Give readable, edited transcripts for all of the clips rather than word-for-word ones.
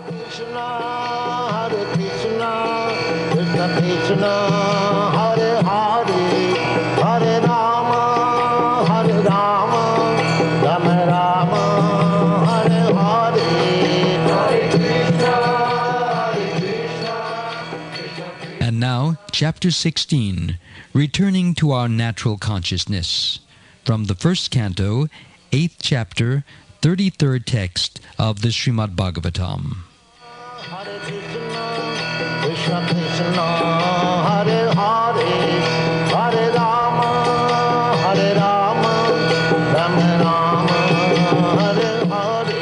Krishna, Hare Krishna, Krishna Krishna, Hare Hare, Hare Rama, Rama Rama, Hare Hare, Hare Krishna, And now, Chapter 16, Returning to Our Natural Consciousness. From the first canto, 8th chapter, 33rd text of the Srimad Bhagavatam. Hare Krishna, Krishna Krishna, Hare Hare, Hare Rama, Rama Rama, Hare Hare,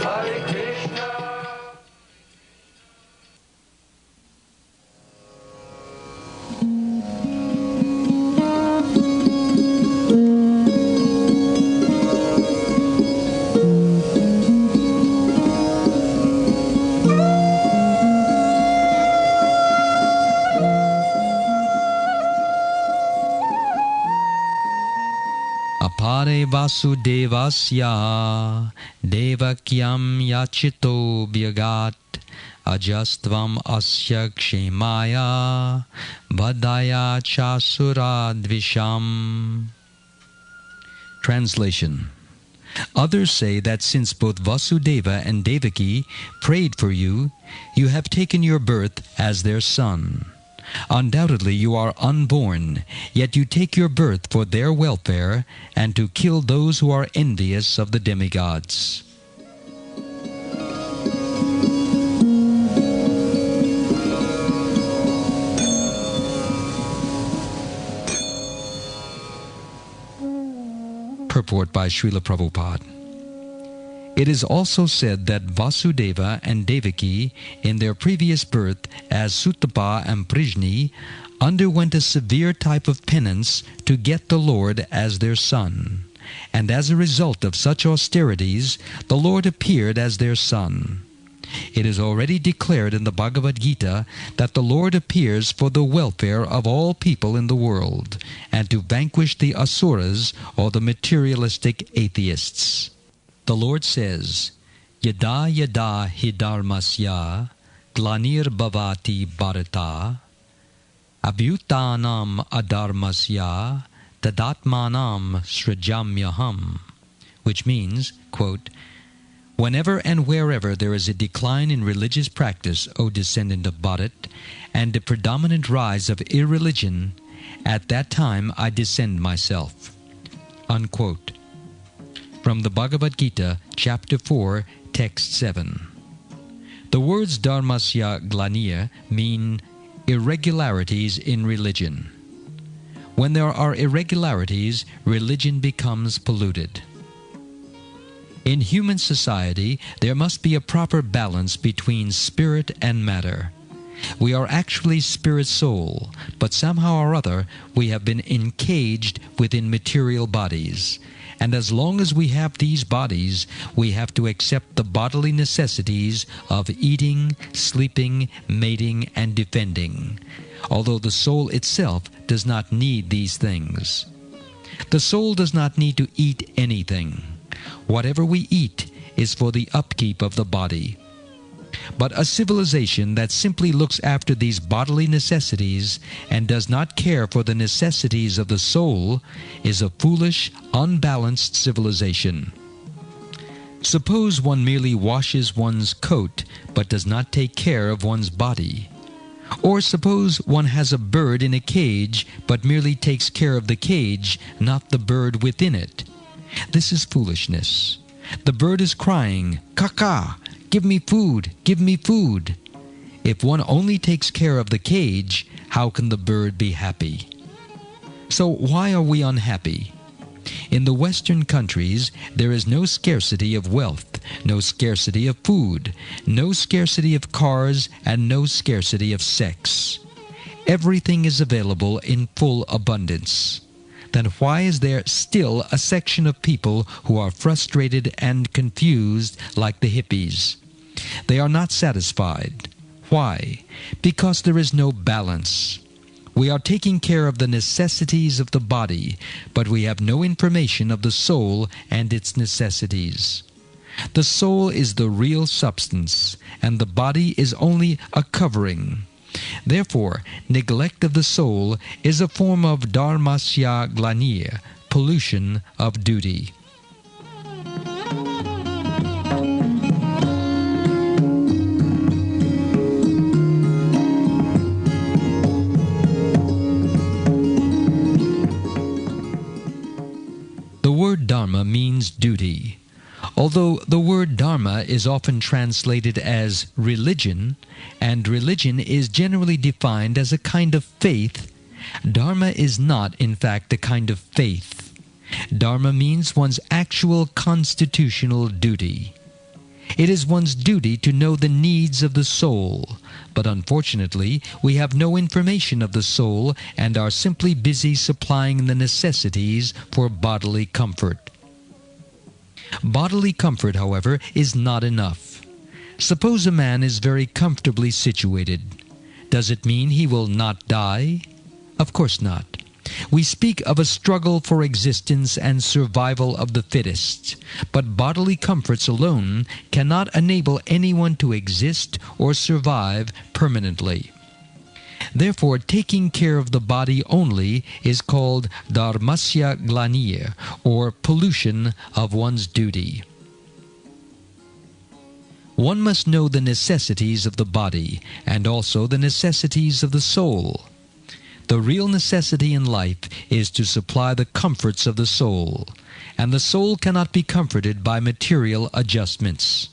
Hare Krishna. Apare Vasudevasya Devakyam Yachito Bhyagat Ajastvam Asya Kshemaya Vadaya Chasuradvisham. Translation. Others say that since both Vasudeva and Devaki prayed for you, you have taken your birth as their son. Undoubtedly you are unborn, yet you take your birth for their welfare and to kill those who are envious of the demigods. Purport by Srila Prabhupada. It is also said that Vasudeva and Devaki, in their previous birth as Sutapa and Prishni, underwent a severe type of penance to get the Lord as their son. And as a result of such austerities, the Lord appeared as their son. It is already declared in the Bhagavad Gita that the Lord appears for the welfare of all people in the world, and to vanquish the asuras, or the materialistic atheists. The Lord says, Yada yada hi dharmasya glanir bhavati bharata abhyutanam adharmasya tadatmanam srajamyaham, which means, quote, whenever and wherever there is a decline in religious practice, O descendant of Bharat, and a predominant rise of irreligion, at that time I descend myself. Unquote. From the Bhagavad Gita, Chapter 4, Text 7. The words dharmasya glaniya mean irregularities in religion. When there are irregularities, religion becomes polluted. In human society, there must be a proper balance between spirit and matter. We are actually spirit-soul, but somehow or other we have been encaged within material bodies. And as long as we have these bodies, we have to accept the bodily necessities of eating, sleeping, mating, and defending, although the soul itself does not need these things. The soul does not need to eat anything. Whatever we eat is for the upkeep of the body. But a civilization that simply looks after these bodily necessities and does not care for the necessities of the soul is a foolish, unbalanced civilization. Suppose one merely washes one's coat but does not take care of one's body. Or suppose one has a bird in a cage but merely takes care of the cage, not the bird within it. This is foolishness. The bird is crying, "Kaka! Give me food! Give me food!" If one only takes care of the cage, how can the bird be happy? So why are we unhappy? In the Western countries, there is no scarcity of wealth, no scarcity of food, no scarcity of cars, and no scarcity of sex. Everything is available in full abundance. Then why is there still a section of people who are frustrated and confused like the hippies? They are not satisfied. Why? Because there is no balance. We are taking care of the necessities of the body, but we have no information of the soul and its necessities. The soul is the real substance, and the body is only a covering. Therefore, neglect of the soul is a form of dharmasya glanir, pollution of duty. The word dharma means duty. Although the word dharma is often translated as religion, and religion is generally defined as a kind of faith, dharma is not, in fact, a kind of faith. Dharma means one's actual constitutional duty. It is one's duty to know the needs of the soul, but unfortunately, we have no information of the soul and are simply busy supplying the necessities for bodily comfort. Bodily comfort, however, is not enough. Suppose a man is very comfortably situated. Does it mean he will not die? Of course not. We speak of a struggle for existence and survival of the fittest, but bodily comforts alone cannot enable anyone to exist or survive permanently. Therefore, taking care of the body only is called dharmasya glanir, or pollution of one's duty. One must know the necessities of the body, and also the necessities of the soul. The real necessity in life is to supply the comforts of the soul, and the soul cannot be comforted by material adjustments.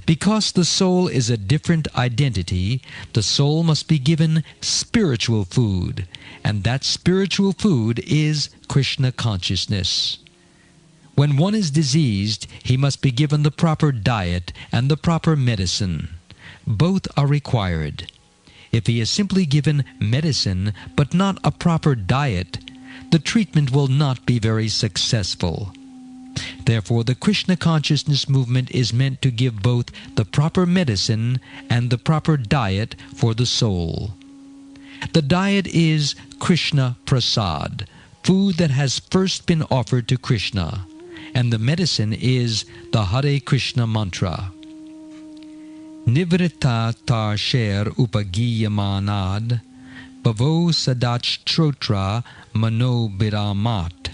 Because the soul is a different identity, the soul must be given spiritual food, and that spiritual food is Krishna consciousness. When one is diseased, he must be given the proper diet and the proper medicine. Both are required. If he is simply given medicine but not a proper diet, the treatment will not be very successful. Therefore, the Krishna consciousness movement is meant to give both the proper medicine and the proper diet for the soul. The diet is Krishna prasad, food that has first been offered to Krishna, and the medicine is the Hare Krishna mantra. Nivritta tar sher upagiyamanad, bhavo sadach trotra mano biramat.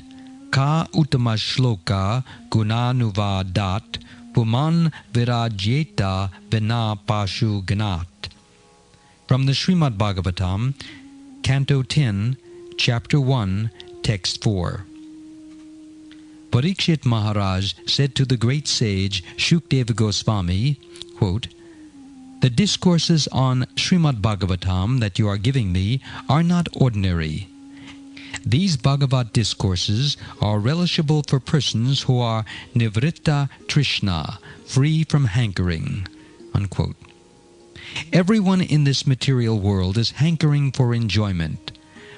Ka uttama shloka gunanuvadat puman virajyeta vina pashu ganat. From the Srimad Bhagavatam, Canto 10, Chapter 1, Text 4. Parikshit Maharaj said to the great sage Shukdeva Goswami, quote, "The discourses on Srimad Bhagavatam that you are giving me are not ordinary. These Bhagavat discourses are relishable for persons who are nivritta trishna, free from hankering." Unquote. Everyone in this material world is hankering for enjoyment,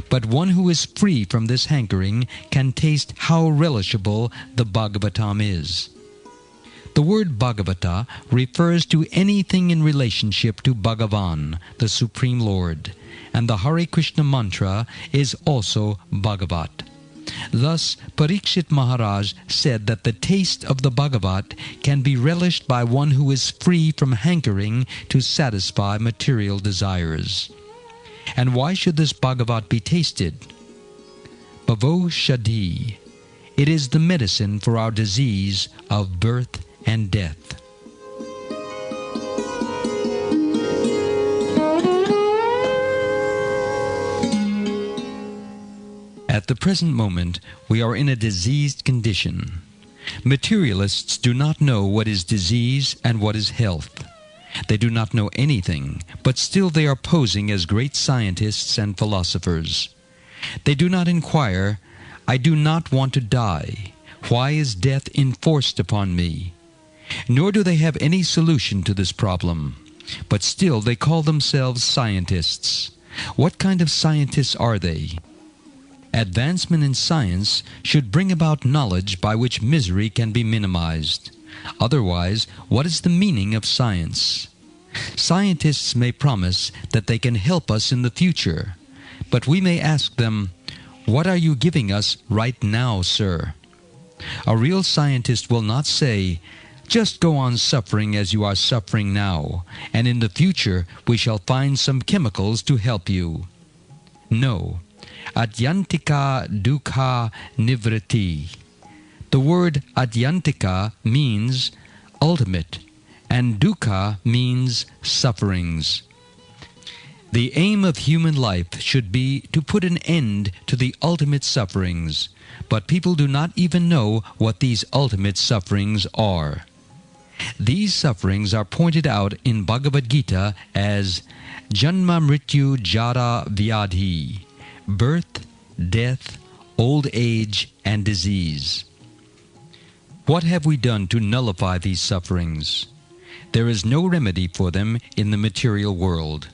but one who is free from this hankering can taste how relishable the Bhagavatam is. The word Bhagavata refers to anything in relationship to Bhagavan, the Supreme Lord, and the Hare Krishna mantra is also Bhagavat. Thus, Parikshit Maharaj said that the taste of the Bhagavat can be relished by one who is free from hankering to satisfy material desires. And why should this Bhagavat be tasted? Bhavo Shadhi. It is the medicine for our disease of birth and death. At the present moment, we are in a diseased condition. Materialists do not know what is disease and what is health. They do not know anything, but still they are posing as great scientists and philosophers. They do not inquire, "I do not want to die. Why is death enforced upon me?" Nor do they have any solution to this problem. But still they call themselves scientists. What kind of scientists are they? Advancement in science should bring about knowledge by which misery can be minimized. Otherwise, what is the meaning of science? Scientists may promise that they can help us in the future, but we may ask them, "What are you giving us right now, sir?" A real scientist will not say, Just go on suffering as you are suffering now, and in the future we shall find some chemicals to help you. No. Adyantika dukkha nivriti. The word adyantika means ultimate, and dukkha means sufferings. The aim of human life should be to put an end to the ultimate sufferings, but people do not even know what these ultimate sufferings are. These sufferings are pointed out in Bhagavad Gita as Janma Mrityu Jara Vyadhi, birth, death, old age, and disease. What have we done to nullify these sufferings? There is no remedy for them in the material world.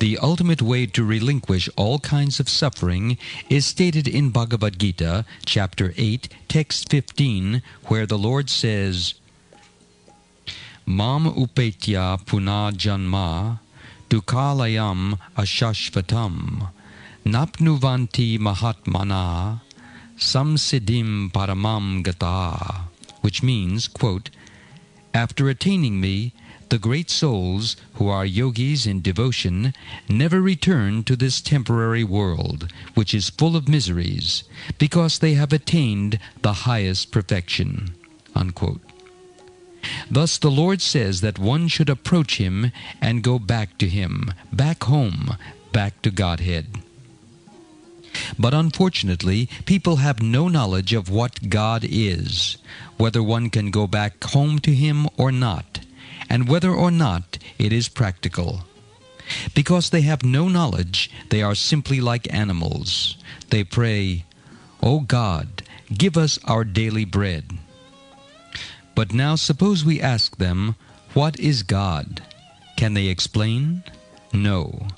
The ultimate way to relinquish all kinds of suffering is stated in Bhagavad Gita, chapter 8, text 15, where the Lord says, Mam upetya puna janma dukhalayam ashashvatam napnuvanti mahatmana samsiddhim paramam gata, which means, quote, after attaining me, the great souls, who are yogis in devotion, never return to this temporary world, which is full of miseries, because they have attained the highest perfection. Unquote. Thus the Lord says that one should approach Him and go back to Him, back home, back to Godhead. But unfortunately, people have no knowledge of what God is, whether one can go back home to Him or not, and whether or not it is practical. Because they have no knowledge, they are simply like animals. They pray, O God, give us our daily bread. But now suppose we ask them, what is God? Can they explain? No.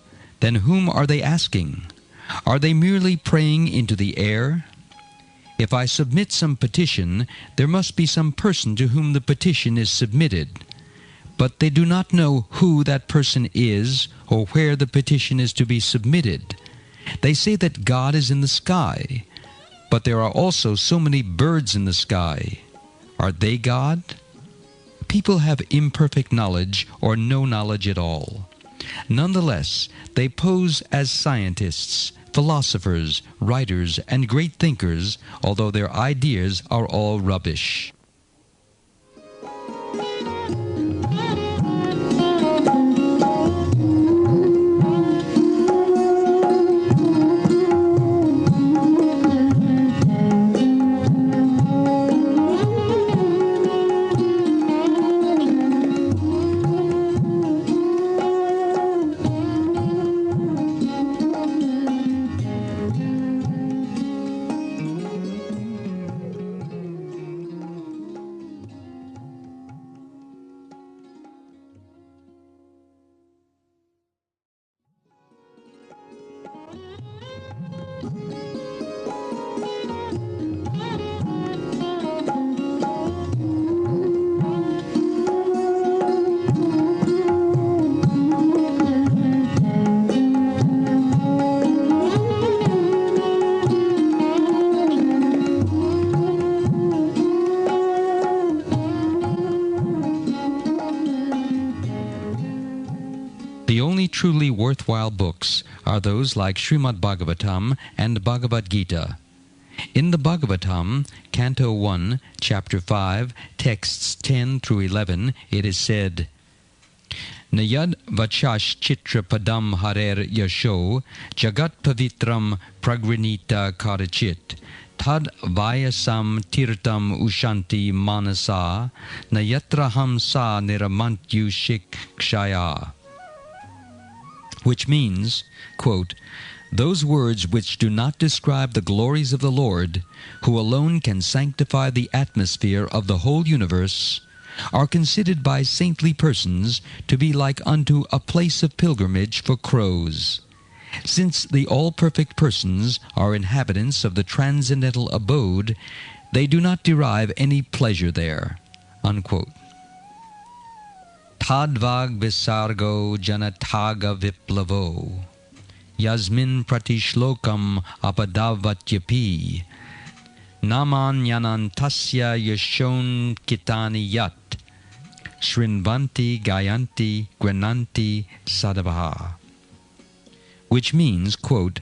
Then whom are they asking? Are they merely praying into the air? If I submit some petition, there must be some person to whom the petition is submitted. But they do not know who that person is or where the petition is to be submitted. They say that God is in the sky, but there are also so many birds in the sky. Are they God? People have imperfect knowledge or no knowledge at all. Nonetheless, they pose as scientists, philosophers, writers, and great thinkers, although their ideas are all rubbish. The only truly worthwhile books are those like Srimad Bhagavatam and Bhagavad Gita. In the Bhagavatam, Canto 1, Chapter 5, texts 10 through 11, it is said, Nayad vachash chitra padam harer yasho jagat pavitram pragrinita karachit tad vayasam tirtam ushanti manasa nayatraham sa niramantyu shikshaya. Which means, quote, those words which do not describe the glories of the Lord, who alone can sanctify the atmosphere of the whole universe, are considered by saintly persons to be like unto a place of pilgrimage for crows. Since the all-perfect persons are inhabitants of the transcendental abode, they do not derive any pleasure there. Unquote. Tadvag visargo janataga viplavo Yasmin pratishlokam apadavvatyapi naman tasya yashon kitani yat shrinvanti gayanti grananti sadavaha. Which means, quote,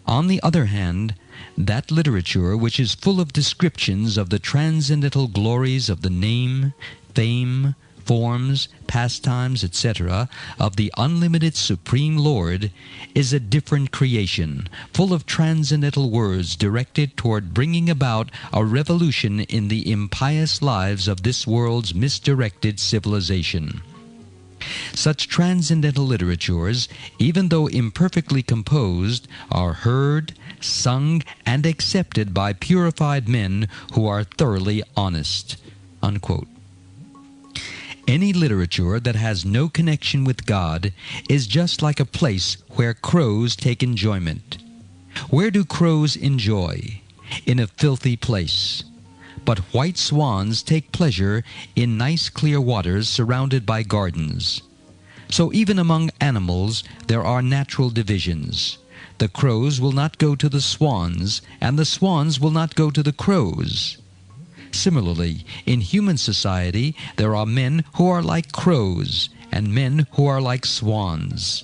on the other hand, that literature which is full of descriptions of the transcendental glories of the name, fame, forms, pastimes, etc., of the unlimited Supreme Lord, is a different creation, full of transcendental words directed toward bringing about a revolution in the impious lives of this world's misdirected civilization. Such transcendental literatures, even though imperfectly composed, are heard, sung, and accepted by purified men who are thoroughly honest." Unquote. Any literature that has no connection with God is just like a place where crows take enjoyment. Where do crows enjoy? In a filthy place. But white swans take pleasure in nice clear waters surrounded by gardens. So even among animals there are natural divisions. The crows will not go to the swans, and the swans will not go to the crows. Similarly, in human society there are men who are like crows, and men who are like swans.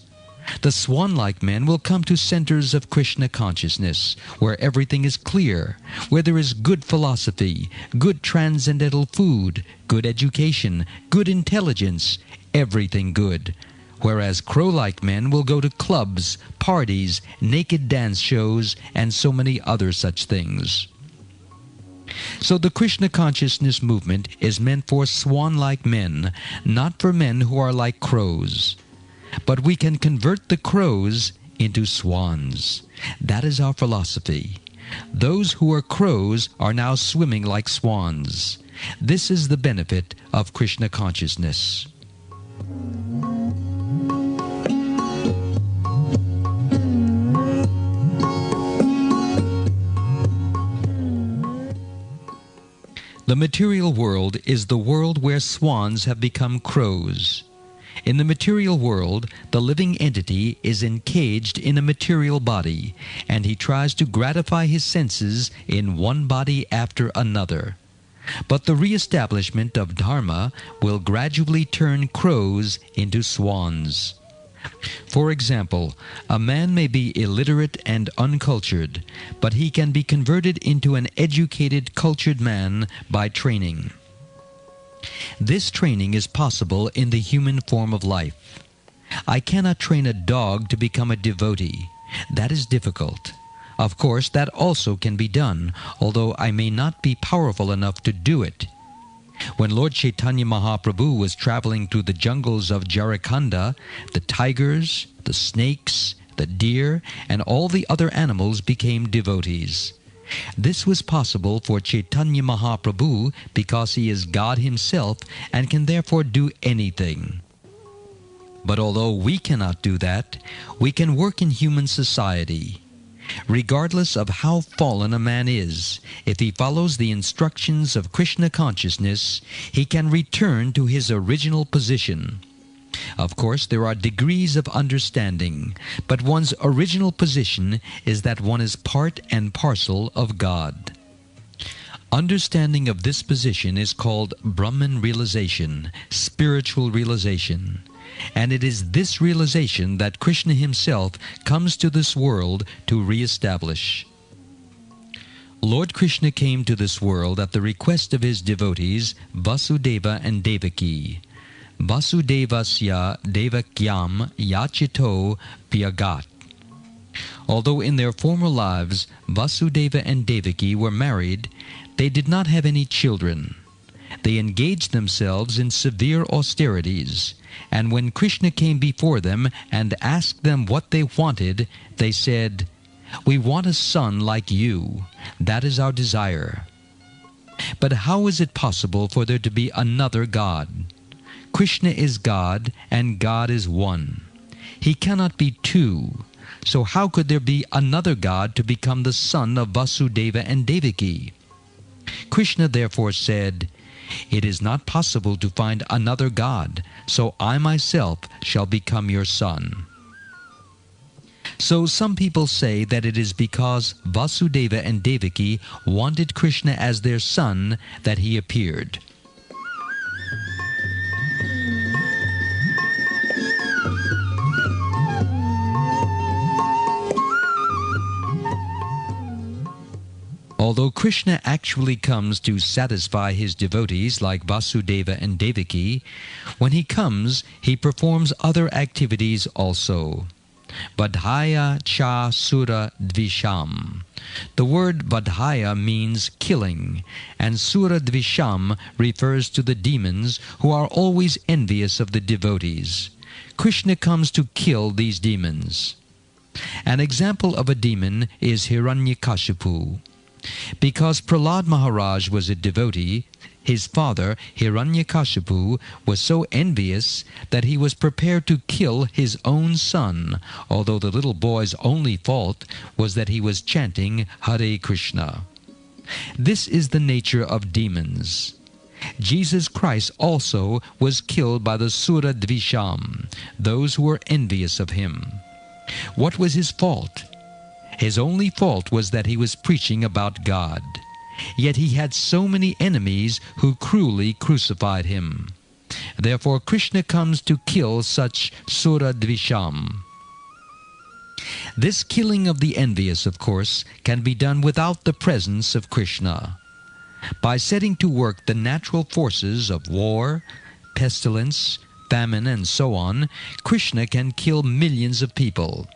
The swan-like men will come to centers of Krishna consciousness, where everything is clear, where there is good philosophy, good transcendental food, good education, good intelligence, everything good. Whereas crow-like men will go to clubs, parties, naked dance shows, and so many other such things. So the Krishna consciousness movement is meant for swan-like men, not for men who are like crows. But we can convert the crows into swans. That is our philosophy. Those who are crows are now swimming like swans. This is the benefit of Krishna consciousness. The material world is the world where swans have become crows. In the material world, the living entity is encaged in a material body, and he tries to gratify his senses in one body after another. But the re-establishment of Dharma will gradually turn crows into swans. For example, a man may be illiterate and uncultured, but he can be converted into an educated, cultured man by training. This training is possible in the human form of life. I cannot train a dog to become a devotee. That is difficult. Of course, that also can be done, although I may not be powerful enough to do it. When Lord Chaitanya Mahaprabhu was traveling through the jungles of Jharkhand, the tigers, the snakes, the deer, and all the other animals became devotees. This was possible for Chaitanya Mahaprabhu because he is God himself and can therefore do anything. But although we cannot do that, we can work in human society. Regardless of how fallen a man is, if he follows the instructions of Krishna consciousness, he can return to his original position. Of course, there are degrees of understanding, but one's original position is that one is part and parcel of God. Understanding of this position is called Brahman realization, spiritual realization. And it is this realization that Krishna himself comes to this world to re-establish. Lord Krishna came to this world at the request of his devotees, Vasudeva and Devaki. Vasudevasya Devakyam Yachito Pyagat. Although in their former lives Vasudeva and Devaki were married, they did not have any children. They engaged themselves in severe austerities, and when Krishna came before them and asked them what they wanted, they said, "We want a son like you. That is our desire." But how is it possible for there to be another God? Krishna is God, and God is one. He cannot be two. So how could there be another God to become the son of Vasudeva and Devaki? Krishna therefore said, "It is not possible to find another God, so I myself shall become your son." So some people say that it is because Vasudeva and Devaki wanted Krishna as their son that he appeared. Although Krishna actually comes to satisfy his devotees like Vasudeva and Devaki, when he comes, he performs other activities also. Vadhaya cha sura dvisham. The word vadhaya means killing, and sura dvisham refers to the demons who are always envious of the devotees. Krishna comes to kill these demons. An example of a demon is Hiranyakashipu. Because Prahlad Maharaj was a devotee, his father, Hiranyakashipu, was so envious that he was prepared to kill his own son, although the little boy's only fault was that he was chanting Hare Krishna. This is the nature of demons. Jesus Christ also was killed by the Sura Dvisham, those who were envious of him. What was his fault? His only fault was that he was preaching about God. Yet he had so many enemies who cruelly crucified him. Therefore Krishna comes to kill such Sura Dvisham. This killing of the envious, of course, can be done without the presence of Krishna. By setting to work the natural forces of war, pestilence, famine, and so on, Krishna can kill millions of people.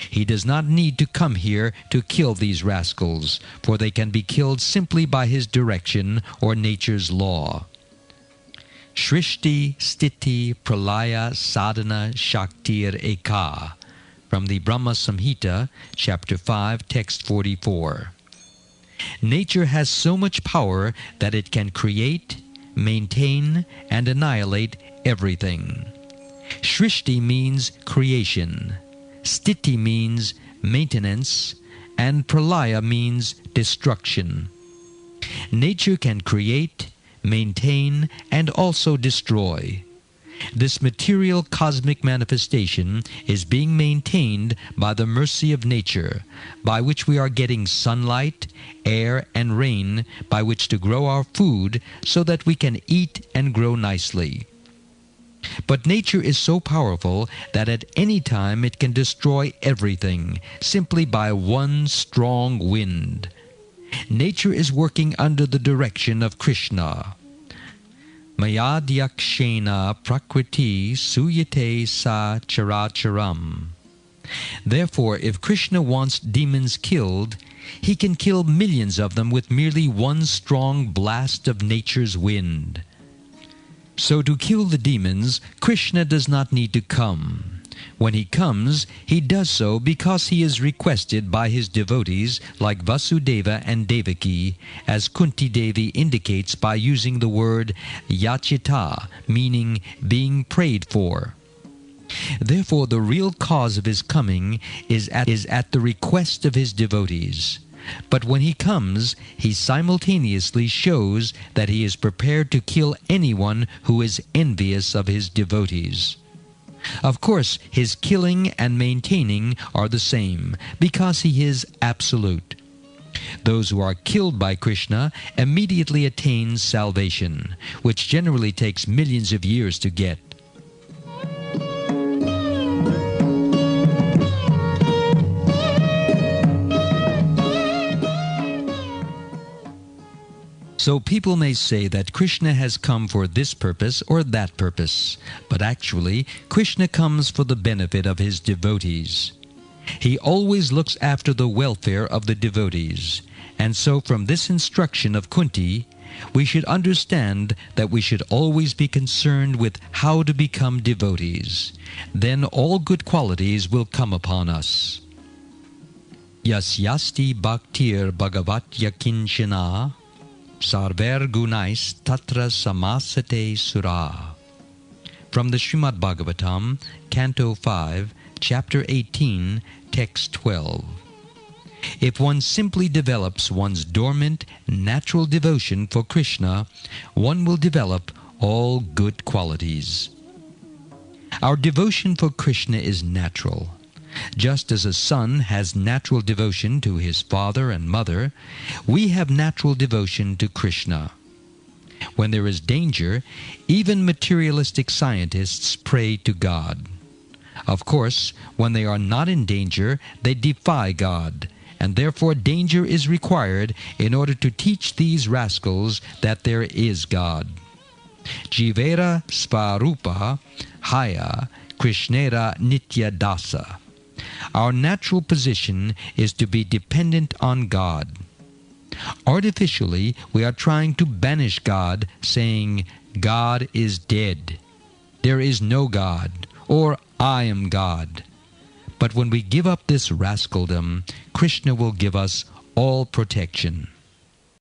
He does not need to come here to kill these rascals, for they can be killed simply by his direction or nature's law. Shrishti Stiti Pralaya Sadhana Shaktir Eka, from the Brahma Samhita, chapter 5, text 44. Nature has so much power that it can create, maintain, and annihilate everything. Shrishti means creation. Stiti means maintenance, and pralaya means destruction. Nature can create, maintain, and also destroy. This material cosmic manifestation is being maintained by the mercy of nature, by which we are getting sunlight, air, and rain, by which to grow our food so that we can eat and grow nicely. But nature is so powerful that at any time it can destroy everything simply by one strong wind. Nature is working under the direction of Krishna. Mayadhyakshena prakriti suyate sa characharam. Therefore, if Krishna wants demons killed, he can kill millions of them with merely one strong blast of nature's wind. So to kill the demons, Krishna does not need to come. When he comes, he does so because he is requested by his devotees like Vasudeva and Devaki, as Kunti Devi indicates by using the word yachita, meaning being prayed for. Therefore the real cause of his coming is at the request of his devotees. But when he comes, he simultaneously shows that he is prepared to kill anyone who is envious of his devotees. Of course, his killing and maintaining are the same, because he is absolute. Those who are killed by Krishna immediately attain salvation, which generally takes millions of years to get. So people may say that Krishna has come for this purpose or that purpose, but actually Krishna comes for the benefit of his devotees. He always looks after the welfare of the devotees, and so from this instruction of Kunti, we should understand that we should always be concerned with how to become devotees. Then all good qualities will come upon us. Yasyasti bhaktir bhagavatya kinchana sarver gunais tatra samasate sura. From the Srimad Bhagavatam, Canto 5, Chapter 18, Text 12. If one simply develops one's dormant, natural devotion for Krishna, one will develop all good qualities. Our devotion for Krishna is natural. Just as a son has natural devotion to his father and mother, we have natural devotion to Krishna. When there is danger, even materialistic scientists pray to God. Of course, when they are not in danger, they defy God, and therefore danger is required in order to teach these rascals that there is God. Jivera Svarupa Haya Krishnera Nitya Dasa. Our natural position is to be dependent on God. Artificially, we are trying to banish God, saying, God is dead. There is no God, or I am God. But when we give up this rascaldom, Krishna will give us all protection.